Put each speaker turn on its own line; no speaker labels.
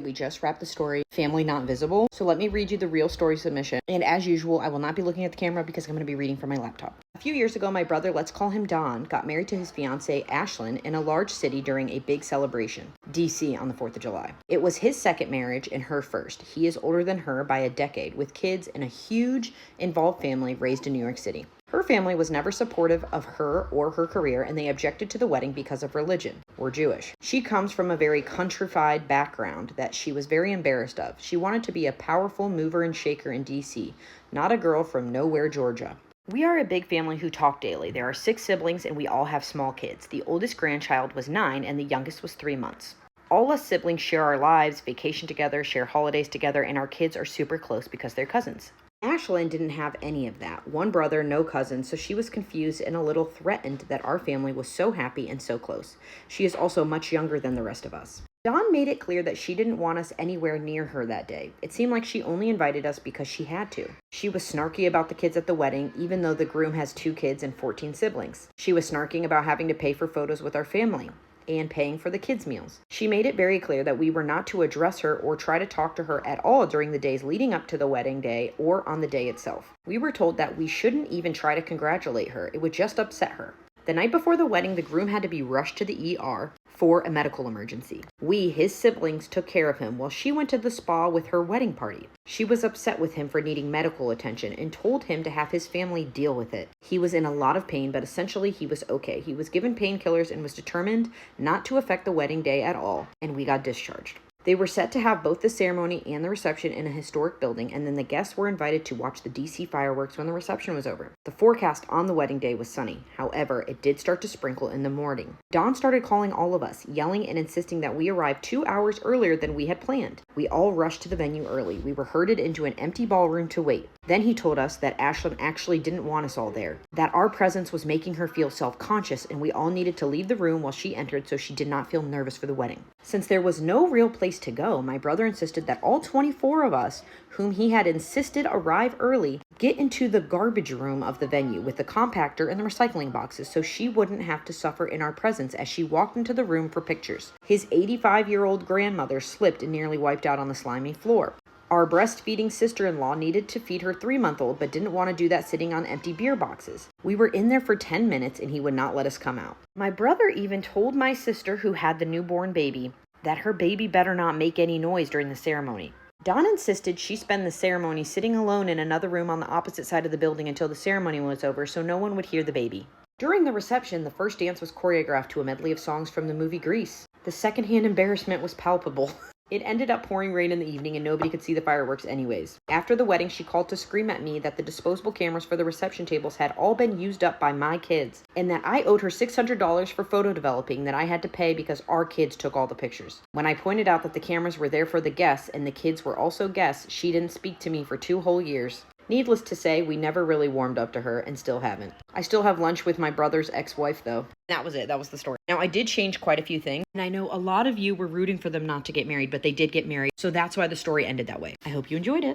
We just wrapped the story, Family Not Visible. So let me read you the real story submission. And as usual, I will not be looking at the camera because I'm going to be reading from my laptop. A few years ago, my brother, let's call him Don, got married to his fiancée, Ashlyn, in a large city during a big celebration, DC, on the 4th of July. It was his second marriage and her first. He is older than her by a decade, with kids and a huge, involved family raised in New York City. Her family was never supportive of her or her career, and they objected to the wedding because of religion. We're Jewish. She comes from a very countrified background that she was very embarrassed of. She wanted to be a powerful mover and shaker in DC, not a girl from nowhere, Georgia. We are a big family who talk daily. There are 6 siblings, and we all have small kids. The oldest grandchild was 9, and the youngest was 3 months. All us siblings share our lives, vacation together, share holidays together, and our kids are super close because they're cousins. Ashlyn didn't have any of that. One brother, no cousins, so she was confused and a little threatened that our family was so happy and so close. She is also much younger than the rest of us. Dawn made it clear that she didn't want us anywhere near her that day. It seemed like she only invited us because she had to. She was snarky about the kids at the wedding, even though the groom has 2 kids and 14 siblings. She was snarking about having to pay for photos with our family and paying for the kids' meals. She made it very clear that we were not to address her or try to talk to her at all during the days leading up to the wedding day or on the day itself. We were told that we shouldn't even try to congratulate her. It would just upset her. The night before the wedding, the groom had to be rushed to the ER for a medical emergency. We, his siblings, took care of him while she went to the spa with her wedding party. She was upset with him for needing medical attention and told him to have his family deal with it. He was in a lot of pain, but essentially he was okay. He was given painkillers and was determined not to affect the wedding day at all, and we got discharged. They were set to have both the ceremony and the reception in a historic building, and then the guests were invited to watch the DC fireworks when the reception was over. The forecast on the wedding day was sunny. However, it did start to sprinkle in the morning. Don started calling all of us, yelling and insisting that we arrive 2 hours earlier than we had planned. We all rushed to the venue early. We were herded into an empty ballroom to wait. Then he told us that Ashlyn actually didn't want us all there, that our presence was making her feel self-conscious, and we all needed to leave the room while she entered so she did not feel nervous for the wedding. Since there was no real place to go, my brother insisted that all 24 of us, whom he had insisted arrive early, get into the garbage room of the venue with the compactor and the recycling boxes so she wouldn't have to suffer in our presence as she walked into the room for pictures. His 85-year-old grandmother slipped and nearly wiped out on the slimy floor. Our breastfeeding sister-in-law needed to feed her 3-month-old but didn't want to do that sitting on empty beer boxes. We were in there for 10 minutes and he would not let us come out. My brother even told my sister, who had the newborn baby, that her baby better not make any noise during the ceremony. Dawn insisted she spend the ceremony sitting alone in another room on the opposite side of the building until the ceremony was over so no one would hear the baby. During the reception, the first dance was choreographed to a medley of songs from the movie Grease. The secondhand embarrassment was palpable. It ended up pouring rain in the evening and nobody could see the fireworks anyways. After the wedding, she called to scream at me that the disposable cameras for the reception tables had all been used up by my kids, and that I owed her $600 for photo developing that I had to pay because our kids took all the pictures. When I pointed out that the cameras were there for the guests and the kids were also guests, she didn't speak to me for 2 whole years. Needless to say, we never really warmed up to her and still haven't. I still have lunch with my brother's ex-wife though. That was it. That was the story. Now, I did change quite a few things, and I know a lot of you were rooting for them not to get married, but they did get married, so that's why the story ended that way. I hope you enjoyed it.